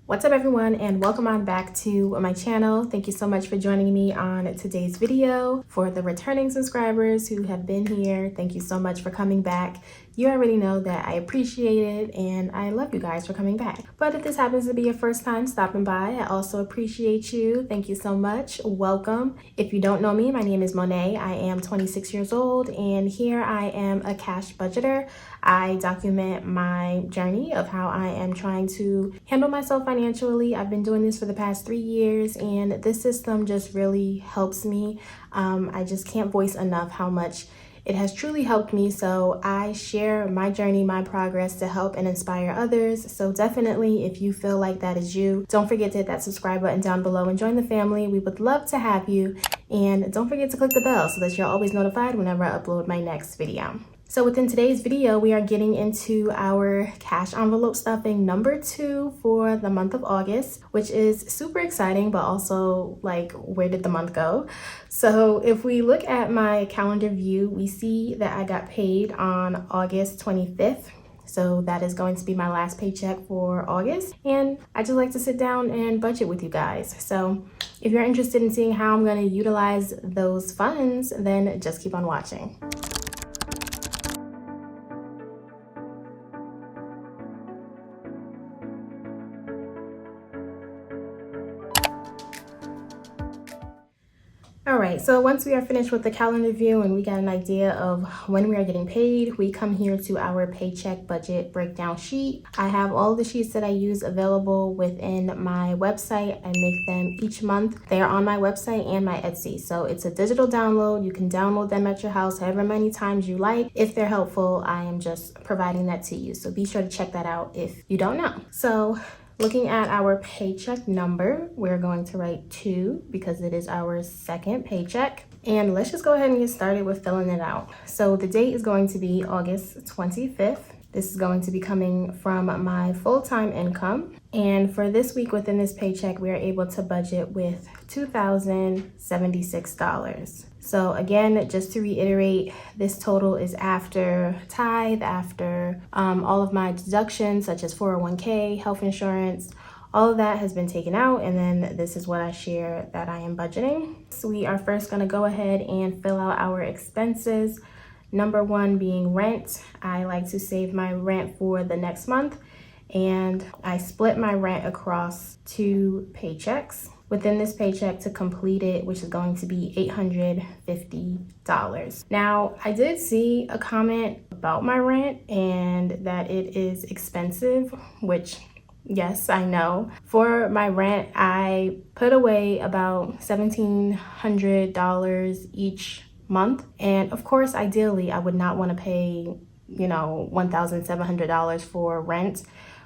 What's up everyone, and welcome on back to my channel. Thank you so much for joining me on today's video. For the returning subscribers who have been here, thank you so much for coming back. You already know that I appreciate it and I love you guys for coming back. But if this happens to be your first time stopping by, I also appreciate you. Thank you so much. Welcome. If you don't know me, my name is Monet. I am 26 years old and here I am a cash budgeter. I document my journey of how I am trying to handle myself financially. I've been doing this for the past 3 years and this system just really helps me. I just can't voice enough how much it has truly helped me. So I share my journey, my progress to help and inspire others. So definitely, if you feel like that is you, don't forget to hit that subscribe button down below and join the family. We would love to have you. And don't forget to click the bell so that you're always notified whenever I upload my next video. So within today's video, we are getting into our cash envelope stuffing number 2 for the month of August, which is super exciting, but also like, where did the month go? So if we look at my calendar view, we see that I got paid on August 25th. So that is going to be my last paycheck for August. And I just like to sit down and budget with you guys. So if you're interested in seeing how I'm going to utilize those funds, then just keep on watching. All right, so once we are finished with the calendar view and we got an idea of when we are getting paid, we come here to our paycheck budget breakdown sheet. I have all the sheets that I use available within my website. I make them each month. They are on my website and my Etsy. So it's a digital download. You can download them at your house however many times you like. If they're helpful, I am just providing that to you. So be sure to check that out if you don't know. So looking at our paycheck number, we're going to write 2 because it is our second paycheck. And let's just go ahead and get started with filling it out. So the date is going to be August 25th. This is going to be coming from my full-time income. And for this week within this paycheck, we are able to budget with $2,076. So again, just to reiterate, this total is after tithe, after all of my deductions such as 401k, health insurance, all of that has been taken out. And then this is what I share that I am budgeting. So we are first gonna go ahead and fill out our expenses. Number 1 being rent. I like to save my rent for the next month. And I split my rent across 2 paychecks. Within this paycheck to complete it, which is going to be $850. Now, I did see a comment about my rent and that it is expensive, which yes, I know. For my rent, I put away about $1,700 each month. And of course, ideally, I would not want to pay, $1,700 for rent.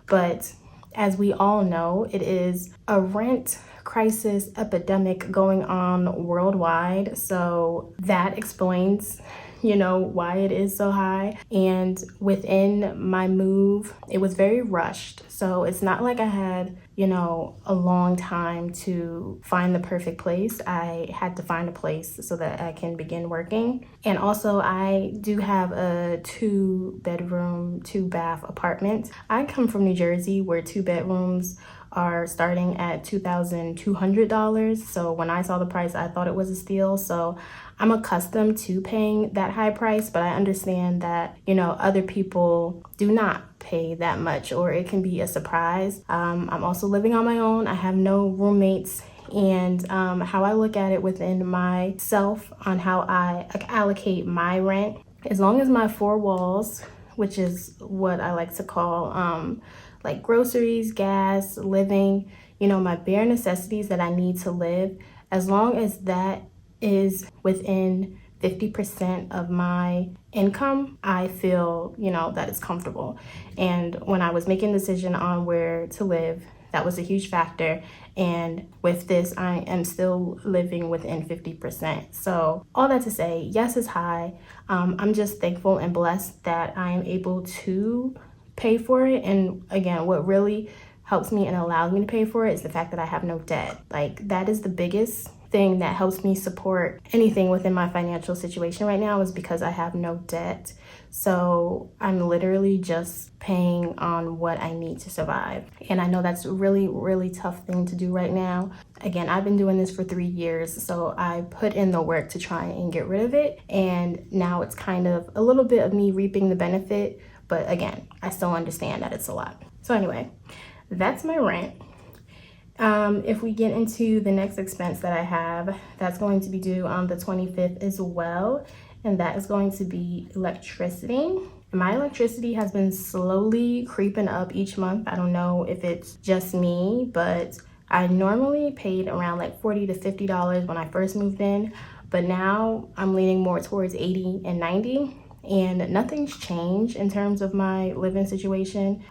But as we all know, it is a rent crisis epidemic going on worldwide. So that explains, why it is so high. And within my move, it was very rushed. So it's not like I had, a long time to find the perfect place. I had to find a place so that I can begin working. And also I do have a 2-bedroom, 2-bath apartment. I come from New Jersey where 2 bedrooms are starting at $2,200. So when I saw the price, I thought it was a steal. So I'm accustomed to paying that high price, but I understand that, other people do not pay that much, or it can be a surprise. I'm also living on my own. I have no roommates. And how I look at it within myself on how I allocate my rent, as long as my 4 walls, which is what I like to call like groceries, gas, living, my bare necessities that I need to live, as long as that is within 50% of my income, I feel, that it's comfortable. And when I was making a decision on where to live, that was a huge factor. And with this, I am still living within 50%. So all that to say, yes, it's high. I'm just thankful and blessed that I am able to pay for it. And again, what really helps me and allows me to pay for it is the fact that I have no debt. Like, that is the biggest thing that helps me support anything within my financial situation right now is because I have no debt. So I'm literally just paying on what I need to survive. And I know that's a really, really tough thing to do right now. Again, I've been doing this for 3 years, so I put in the work to try and get rid of it. And now it's kind of a little bit of me reaping the benefit. But again, I still understand that it's a lot. So anyway, that's my rent. If we get into the next expense that I have, that's going to be due on the 25th as well. And that is going to be electricity. My electricity has been slowly creeping up each month. I don't know if it's just me, but I normally paid around like $40 to $50 when I first moved in, but now I'm leaning more towards 80 and 90. And nothing's changed in terms of my living situation.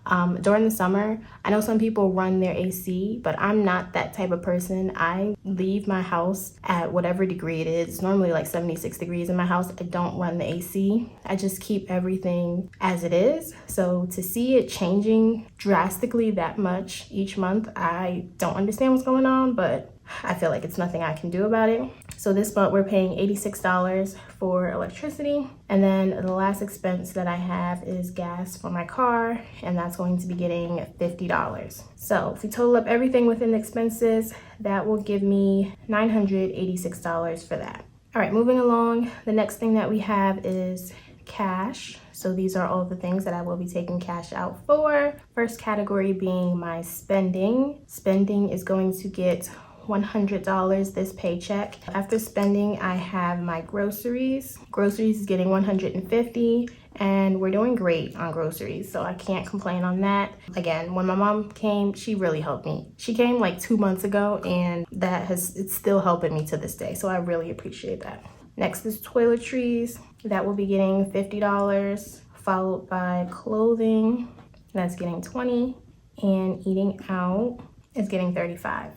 During the summer, I know some people run their AC, but I'm not that type of person. I leave my house at whatever degree it is. It's normally like 76 degrees in my house. I don't run the AC. I just keep everything as it is. So to see it changing drastically that much each month, I don't understand what's going on, but I feel like it's nothing I can do about it. So this month we're paying $86 for electricity. And then the last expense that I have is gas for my car, and that's going to be getting $50. So if we total up everything within the expenses, that will give me $986 for that. All right, moving along, the next thing that we have is cash. So these are all the things that I will be taking cash out for. First category being my spending. Spending is going to get $100 this paycheck. After spending, I have my groceries. Groceries is getting $150, and we're doing great on groceries, so I can't complain on that. Again, when my mom came, she really helped me. She came like 2 months ago, and it's still helping me to this day, so I really appreciate that. Next is toiletries. That will be getting $50, followed by clothing. That's getting $20, and eating out is getting $35.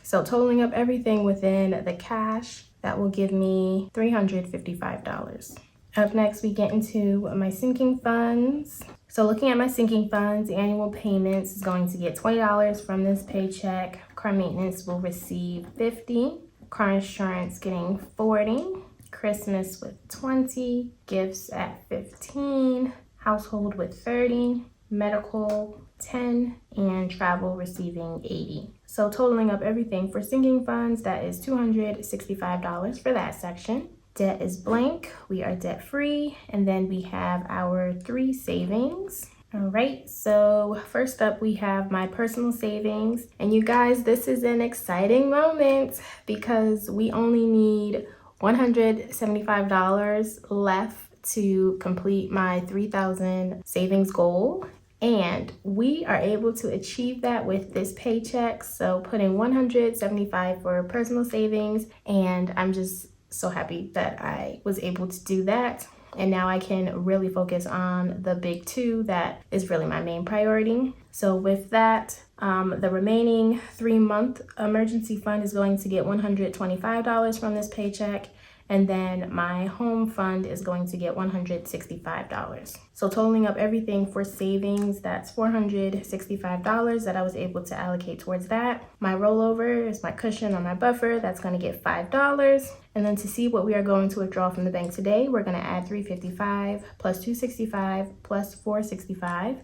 So totaling up everything within the cash, that will give me $355. Up next, we get into my sinking funds. So looking at my sinking funds, annual payments is going to get $20 from this paycheck. Car maintenance will receive $50. Car insurance getting $40. Christmas with $20. Gifts at $15. Household with $30. Medical $10, and travel receiving $80. So totaling up everything for sinking funds, that is $265 for that section. Debt is blank. We are debt free. And then we have our 3 savings. All right, so first up we have my personal savings. And you guys, this is an exciting moment because we only need $175 left to complete my 3,000 savings goal. And we are able to achieve that with this paycheck. So putting $175 for personal savings, and I'm just so happy that I was able to do that. And now I can really focus on the big 2 that is really my main priority. So with that, the remaining 3-month emergency fund is going to get $125 from this paycheck. And then my home fund is going to get $165. So totaling up everything for savings, that's $465 that I was able to allocate towards that. My rollover is my cushion or my buffer. That's going to get $5. And then to see what we are going to withdraw from the bank today, we're going to add $355 plus $265 plus $465,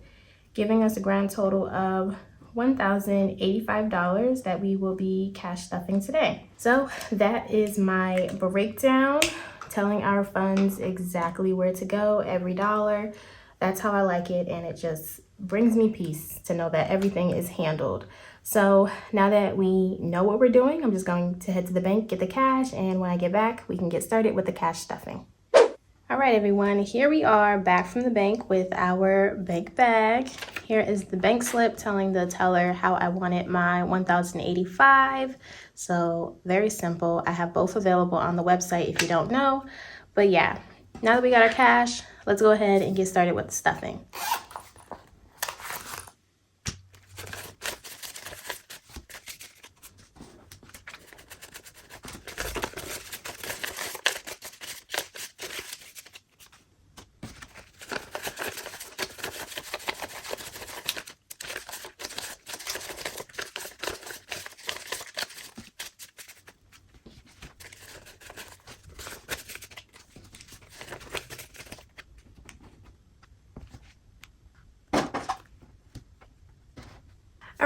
giving us a grand total of $1,085 that we will be cash stuffing today. So that is my breakdown, telling our funds exactly where to go, every dollar. That's how I like it, and it just brings me peace to know that everything is handled. So now that we know what we're doing, I'm just going to head to the bank, get the cash, and when I get back, we can get started with the cash stuffing. All right, everyone, here we are back from the bank with our bank bag. Here is the bank slip telling the teller how I wanted my $1,085. So very simple. I have both available on the website if you don't know. But yeah, now that we got our cash, let's go ahead and get started with the stuffing.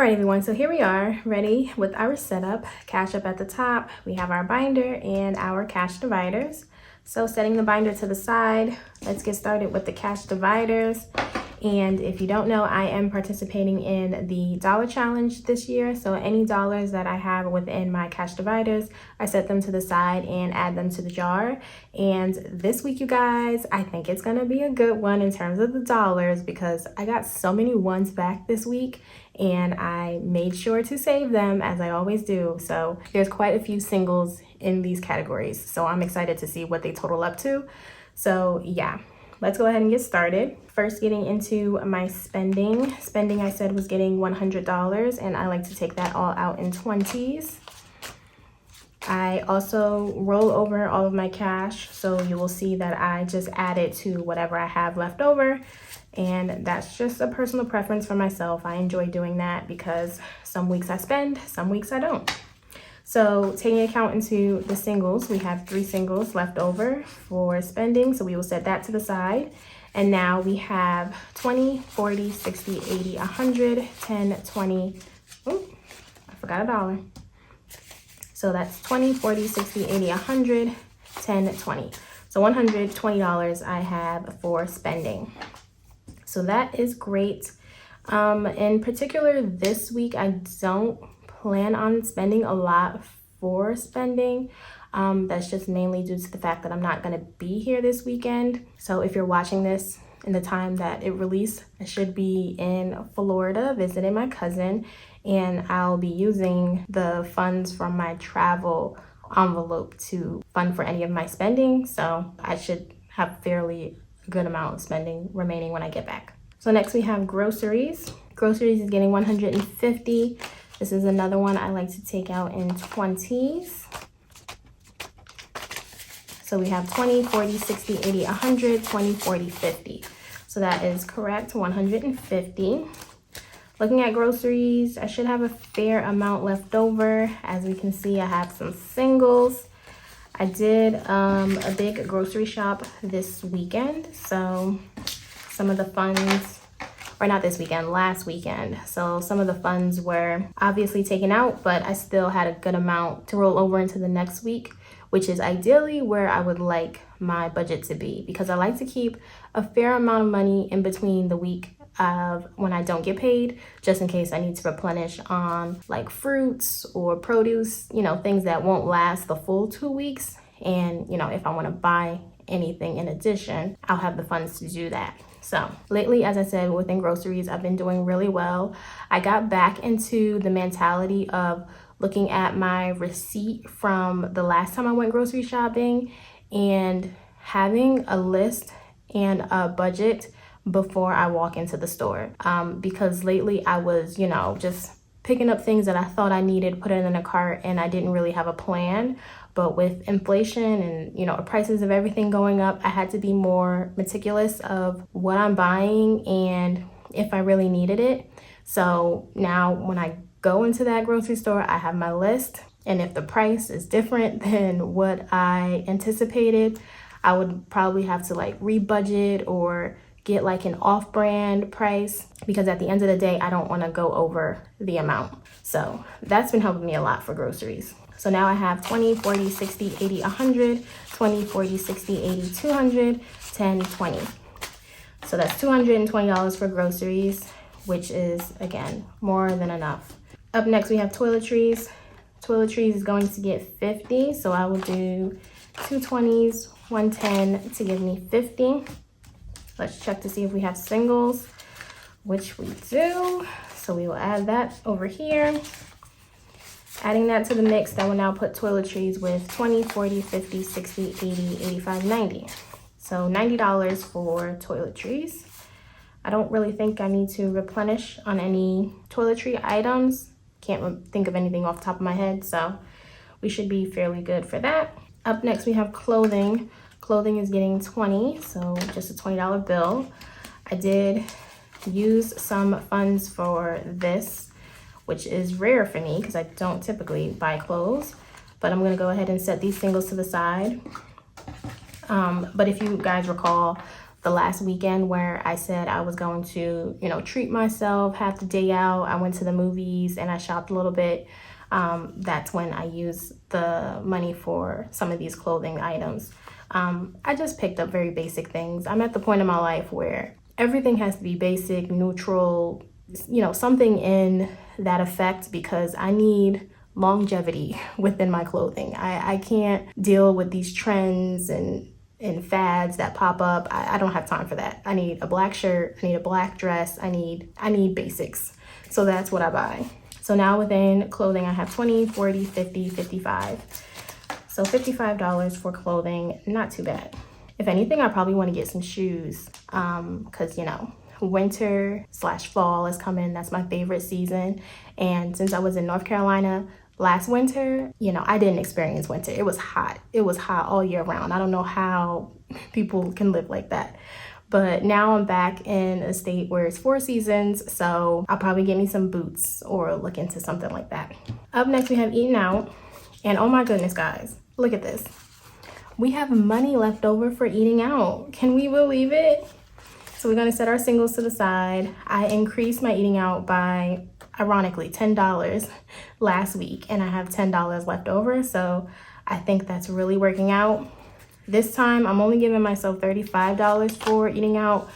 Alright everyone, so here we are ready with our setup. Cash up at the top, we have our binder and our cash dividers. So setting the binder to the side, let's get started with the cash dividers. And if you don't know, I am participating in the dollar challenge this year. So any dollars that I have within my cash dividers, I set them to the side and add them to the jar. And this week, you guys, I think it's gonna be a good one in terms of the dollars because I got so many ones back this week and I made sure to save them as I always do. So there's quite a few singles in these categories. So I'm excited to see what they total up to. So yeah. Let's go ahead and get started. First, getting into my spending. Spending, I said, was getting $100, and I like to take that all out in 20s. I also roll over all of my cash, so you will see that I just add it to whatever I have left over, and that's just a personal preference for myself. I enjoy doing that because some weeks I spend, some weeks I don't. So taking account into the singles, we have 3 singles left over for spending. So we will set that to the side. And now we have 20, 40, 60, 80, 100, 10, 20. Oh, I forgot a dollar. So that's 20, 40, 60, 80, 100, 10, 20. So $120 I have for spending. So that is great. In particular, this week, I don't plan on spending a lot for spending. That's just mainly due to the fact that I'm not going to be here this weekend. So if you're watching this in the time that it released, I should be in Florida visiting my cousin, and I'll be using the funds from my travel envelope to fund for any of my spending. So I should have fairly good amount of spending remaining when I get back. So next we have groceries. Groceries is getting $150. This is another one I like to take out in 20s. So we have 20, 40, 60, 80, 100, 20, 40, 50. So that is correct, 150. Looking at groceries, I should have a fair amount left over. As we can see, I have some singles. I did a big grocery shop this weekend. So some of the funds, or not this weekend, last weekend. So some of the funds were obviously taken out, but I still had a good amount to roll over into the next week, which is ideally where I would like my budget to be, because I like to keep a fair amount of money in between the week of when I don't get paid, just in case I need to replenish on like fruits or produce, you know, things that won't last the full 2 weeks. And, you know, if I want to buy anything in addition, I'll have the funds to do that. So lately, as I said, within groceries, I've been doing really well. I got back into the mentality of looking at my receipt from the last time I went grocery shopping and having a list and a budget before I walk into the store. Because lately I was, you know, just picking up things that I thought I needed, put it in a cart, and I didn't really have a plan. But with inflation and, you know, the prices of everything going up, I had to be more meticulous of what I'm buying and if I really needed it. So now when I go into that grocery store, I have my list. And if the price is different than what I anticipated, I would probably have to like rebudget or get like an off-brand price, because at the end of the day, I don't want to go over the amount. So that's been helping me a lot for groceries. So now I have 20, 40, 60, 80, 100, 20, 40, 60, 80, 200, 10, 20. So that's $220 for groceries, which is, again, more than enough. Up next, we have toiletries. Toiletries is going to get 50, so I will do 2 20s, 110 to give me 50. Let's check to see if we have singles, which we do. So we will add that over here. Adding that to the mix, that will now put toiletries with 20, 40, 50, 60, 80, 85, 90. So $90 for toiletries. I don't really think I need to replenish on any toiletry items. Can't think of anything off the top of my head, so we should be fairly good for that. Up next, we have clothing. Clothing is getting 20, so just a $20 bill. I did use some funds for this, which is rare for me because I don't typically buy clothes, but I'm gonna go ahead and set these singles to the side. But if you guys recall the last weekend where I said I was going to, you know, treat myself, have the day out. I went to the movies and I shopped a little bit. That's when I used the money for some of these clothing items. I just picked up very basic things. I'm at the point in my life where everything has to be basic, neutral, you know, something in that effect, because I need longevity within my clothing. I can't deal with these trends and fads that pop up. I don't have time for that. I need a black shirt, I need a black dress, I need basics. So that's what I buy. So now within clothing, I have 20, 40, 50, 55. So $55 for clothing, not too bad. If anything, I probably want to get some shoes, because, you know, winter/fall is coming. That's my favorite season. And since I was in North Carolina last winter, you know, I didn't experience winter. It was hot. It was hot all year round. I don't know how people can live like that. But now I'm back in a state where it's 4 seasons, so I'll probably get me some boots or look into something like that. Up next, we have eating out. And oh my goodness, guys, look at this. We have money left over for eating out. Can we believe it? So we're gonna set our singles to the side. I increased my eating out by, ironically, $10 last week, and I have $10 left over. So I think that's really working out. This time, I'm only giving myself $35 for eating out,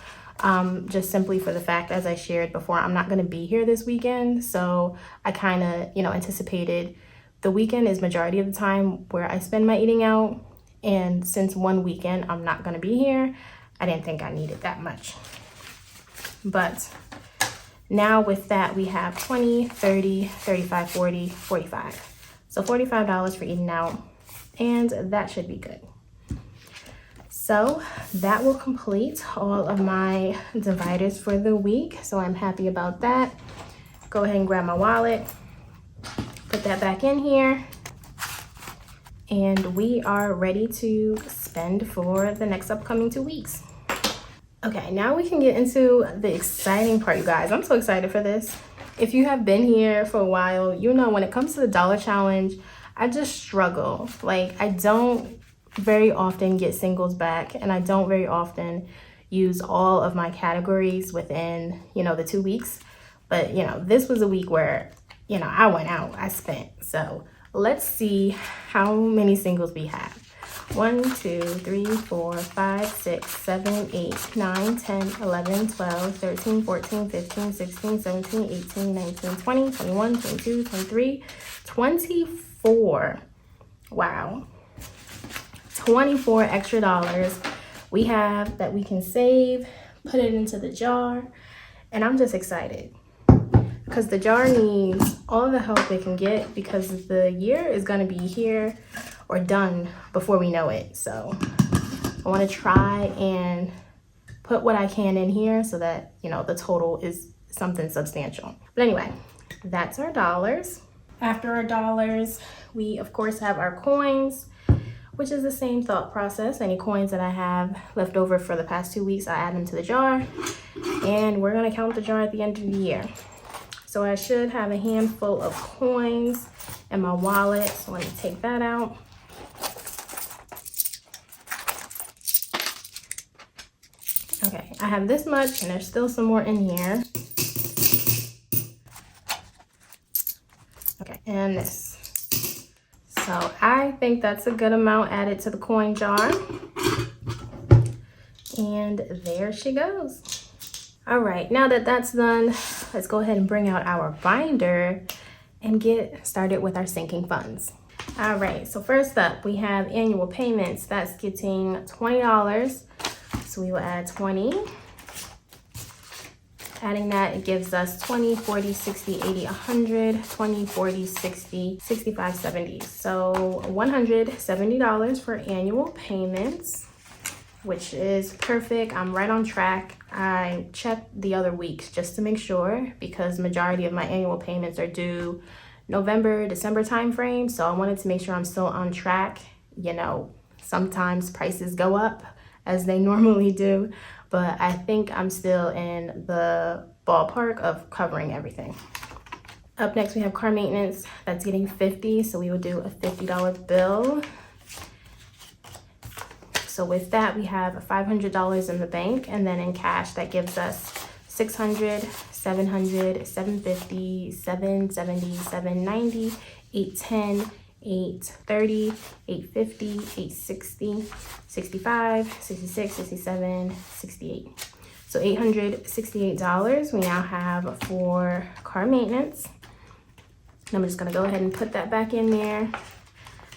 just simply for the fact, as I shared before, I'm not gonna be here this weekend. So I kind of, you know, anticipated the weekend is majority of the time where I spend my eating out. And since one weekend I'm not gonna be here, I didn't think I needed that much. But now with that, we have 20, 30, 35, 40, 45. So $45 for eating out, and that should be good. So that will complete all of my dividers for the week. So I'm happy about that. Go ahead and grab my wallet, put that back in here, and we are ready to spend for the next upcoming 2 weeks. Okay, now we can get into the exciting part, you guys. I'm so excited for this. If you have been here for a while, you know when it comes to the dollar challenge, I just struggle. Like, I don't very often get singles back, and I don't very often use all of my categories within, you know, the 2 weeks. But, you know, this was a week where, you know, I went out, I spent. So let's see how many singles we have. 1, 2, 3, 4, 5, 6, 7, 8, 9, 10, 11, 12, 13, 14, 15, 16, 17, 18, 19, 20, 21, 22, 23, 24. Wow. 24 extra dollars we have that we can save, put it into the jar, and I'm just excited because the jar needs all the help it can get, because the year is going to be here or done before we know it. So I want to try and put what I can in here so that, you know, the total is something substantial. But anyway, that's our dollars. After our dollars, we of course have our coins, which is the same thought process. Any coins that I have left over for the past 2 weeks, I add them to the jar, and we're gonna count the jar at the end of the year. So I should have a handful of coins in my wallet. So let me take that out. Okay, I have this much, and there's still some more in here. Okay, and this. So I think that's a good amount added to the coin jar. And there she goes. All right, now that that's done, let's go ahead and bring out our binder and get started with our sinking funds. All right, so first up, we have annual payments. That's getting $20. So we will add 20. Adding that, it gives us 20, 40, 60, 80, 100, 20, 40, 60, 65, 70. So $170 for annual payments, which is perfect. I'm right on track. I checked the other weeks just to make sure, because majority of my annual payments are due November, December timeframe. So I wanted to make sure I'm still on track. You know, sometimes prices go up as they normally do, but I think I'm still in the ballpark of covering everything. Up next, we have car maintenance. That's getting $50, so we would do a $50 bill. So with that, we have $500 in the bank, and then in cash, that gives us 600, 700, 750, 770, 790, 810, 830, 850, 860, 65, 66, 67, 68. So $868 we now have for car maintenance. I'm just gonna go ahead and put that back in there.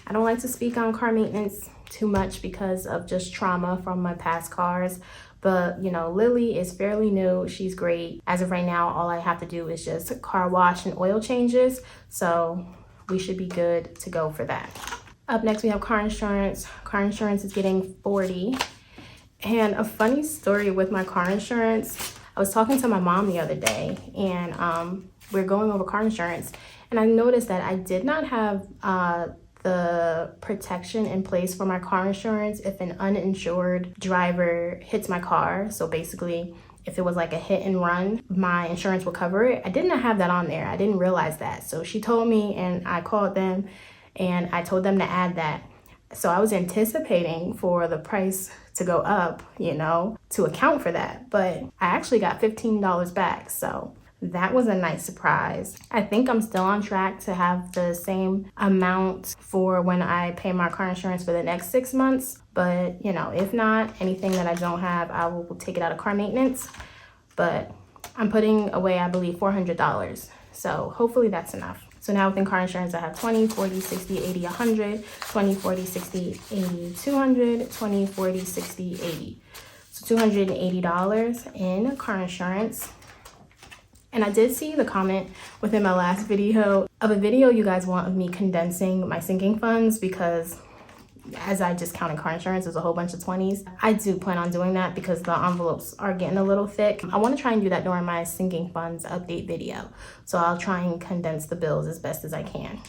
I don't like to speak on car maintenance too much because of just trauma from my past cars. But you know, Lily is fairly new. She's great. As of right now, all I have to do is just car wash and oil changes. So we should be good to go for that. Up next, we have car insurance. Car insurance is getting $40. And a funny story with my car insurance, I was talking to my mom the other day, and we're going over car insurance, and I noticed that I did not have the protection in place for my car insurance if an uninsured driver hits my car. So basically, if it was like a hit and run, my insurance will cover it. I did not have that on there. I didn't realize that. So she told me, and I called them and I told them to add that. So I was anticipating for the price to go up, you know, to account for that. But I actually got $15 back. So that was a nice surprise. I think I'm still on track to have the same amount for when I pay my car insurance for the next 6 months. But, you know, if not, anything that I don't have, I will take it out of car maintenance. But I'm putting away, I believe, $400. So hopefully that's enough. So now within car insurance, I have 20, 40, 60, 80, 100, 20, 40, 60, 80, 200, 20, 40, 60, 80. So $280 in car insurance. And I did see the comment within my last video of a video you guys want of me condensing my sinking funds, because as I just counted car insurance, there's a whole bunch of 20s. I do plan on doing that because the envelopes are getting a little thick. I want to try and do that during my sinking funds update video. So I'll try and condense the bills as best as I can.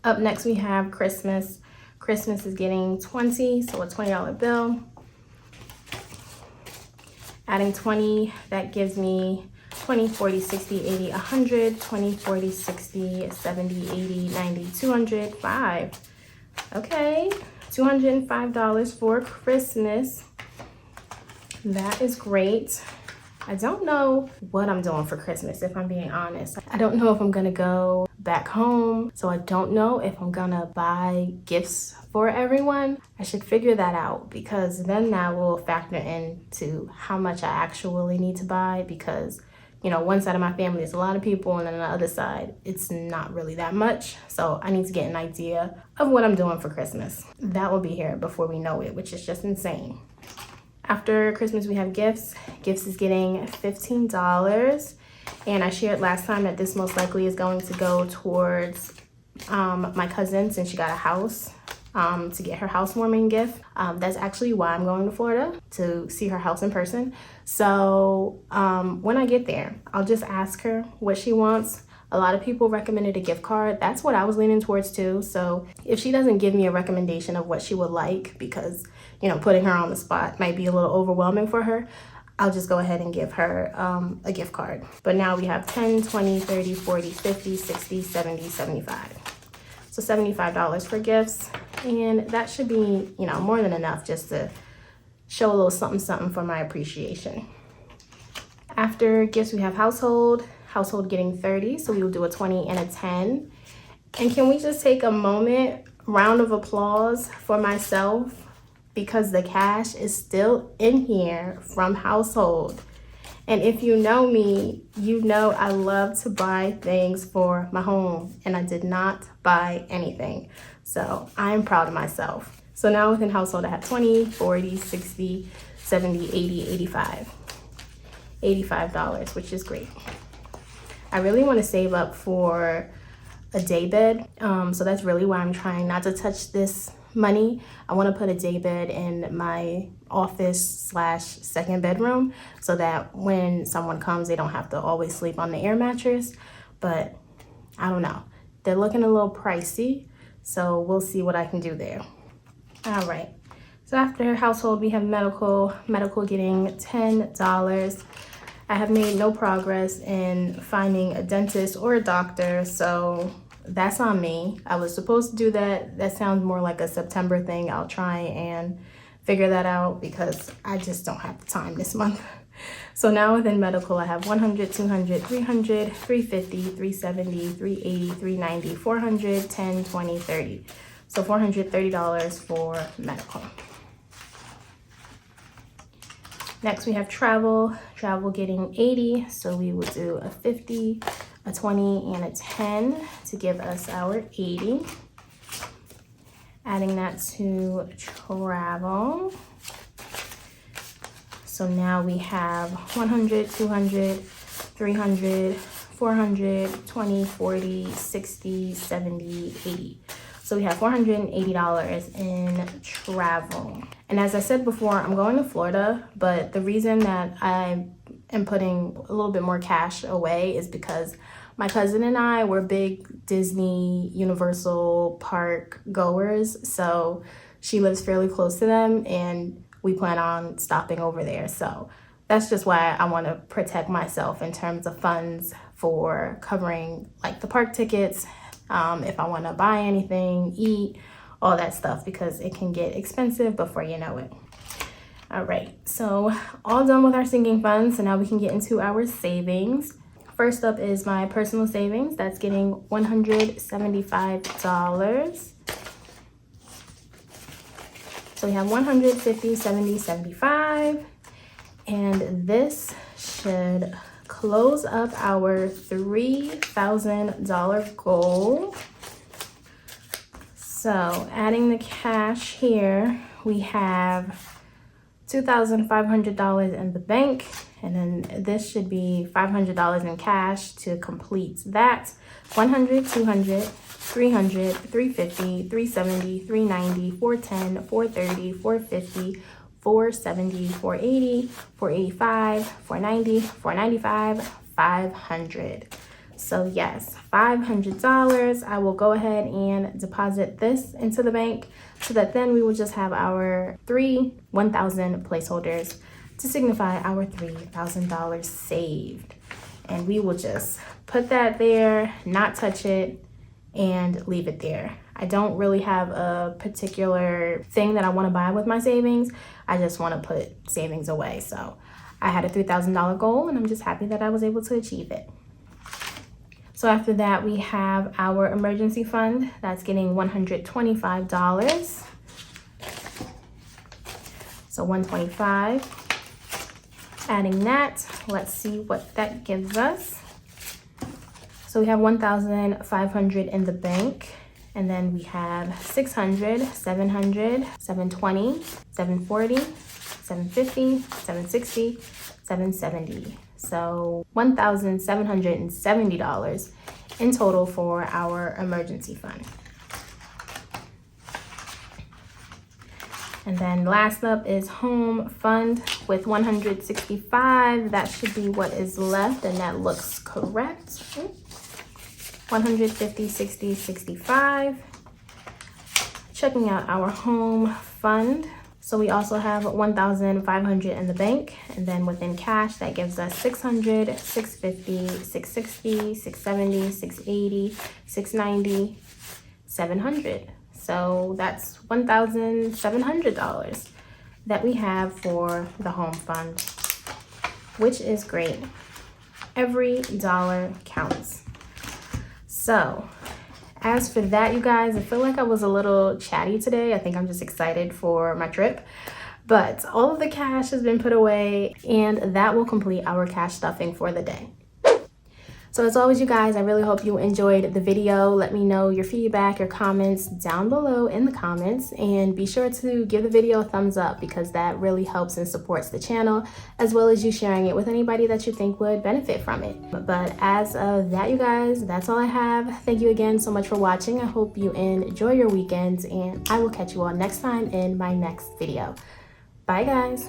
Up next, we have Christmas. Christmas is getting 20, so a $20 bill. Adding 20, that gives me 20, 40, 60, 80, 100, 20, 40, 60, 70, 80, 90, 200, 5. Okay, $205 for Christmas. That is great. I don't know what I'm doing for Christmas, if I'm being honest. I don't know if I'm gonna go back home, so I don't know if I'm gonna buy gifts for everyone. I should figure that out, because then that will factor into how much I actually need to buy, because you know, one side of my family is a lot of people, and then on the other side, it's not really that much. So I need to get an idea of what I'm doing for Christmas. That will be here before we know it, which is just insane. After Christmas, we have gifts. Gifts is getting $15. And I shared last time that this most likely is going to go towards my cousin, since she got a house. To get her housewarming gift. That's actually why I'm going to Florida, to see her house in person. So when I get there, I'll just ask her what she wants. A lot of people recommended a gift card. That's what I was leaning towards too. So if she doesn't give me a recommendation of what she would like, because, you know, putting her on the spot might be a little overwhelming for her, I'll just go ahead and give her a gift card. But now we have 10, 20, 30, 40, 50, 60, 70, 75. So $75 for gifts, and that should be, you know, more than enough just to show a little something something for my appreciation. After gifts, we have household getting 30, so we will do a 20 and a 10. And can we just take a moment, round of applause for myself, because the cash is still in here from household. And if you know me, you know I love to buy things for my home, and I did not buy anything. So I'm proud of myself. So now within household, I have 20, 40, 60, 70, 80, 85. $85, which is great. I really want to save up for a day bed. So that's really why I'm trying not to touch this money. I want to put a day bed in my office / second bedroom, so that when someone comes, they don't have to always sleep on the air mattress. But I don't know. They're looking a little pricey, so we'll see what I can do there. All right. So after household, we have medical getting $10. I have made no progress in finding a dentist or a doctor, so that's on me. I was supposed to do that. That sounds more like a September thing. I'll try and figure that out because I just don't have the time this month. So now within medical, I have 100, 200, 300, 350, 370, 380, 390, 400, 10, 20, 30. So $430 for medical. Next we have travel. Travel getting 80, so we will do a 50, a 20, and a 10 to give us our 80. Adding that to travel. So now we have 100, 200, 300, 400, 20, 40, 60, 70, 80. So we have $480 in travel. And as I said before, I'm going to Florida, but the reason that I am putting a little bit more cash away is because my cousin and I were big Disney, Universal Park goers. So she lives fairly close to them and we plan on stopping over there. So that's just why I want to protect myself in terms of funds for covering like the park tickets, if I want to buy anything, eat, all that stuff, because it can get expensive before you know it. All right, so all done with our sinking funds. So now we can get into our savings. First up is my personal savings. That's getting $175. So we have 150, 70, 75. And this should close up our $3,000 goal. So adding the cash here, we have $2,500 in the bank, and then this should be $500 in cash to complete that. 100, 200, 300, 350, 370, 390, 410, 430, 450, 470, 480, 485, 490, 495, 500. So yes, $500. I will go ahead and deposit this into the bank so that then we will just have our 1,000 placeholders to signify our $3,000 saved. And we will just put that there, not touch it, and leave it there. I don't really have a particular thing that I want to buy with my savings. I just want to put savings away. So I had a $3,000 goal and I'm just happy that I was able to achieve it. So after that, we have our emergency fund. That's getting $125. So $125. Adding that, let's see what that gives us. So we have 1,500 in the bank. And then we have 600, 700, 720, 740, 750, 760, 770. So $1,770 in total for our emergency fund. And then last up is home fund with 165. That should be what is left, and that looks correct. 150, 60, 65. Checking out our home fund. So we also have 1,500 in the bank, and then within cash, that gives us 600, 650, 660, 670, 680, 690, 700. So that's $1,700 that we have for the home fund, which is great. Every dollar counts. So as for that, you guys, I feel like I was a little chatty today. I think I'm just excited for my trip. But all of the cash has been put away, and that will complete our cash stuffing for the day. So as always, you guys, I really hope you enjoyed the video. Let me know your feedback, your comments down below in the comments, and be sure to give the video a thumbs up because that really helps and supports the channel, as well as you sharing it with anybody that you think would benefit from it. But as of that, you guys, that's all I have. Thank you again so much for watching. I hope you enjoy your weekends, and I will catch you all next time in my next video. Bye, guys.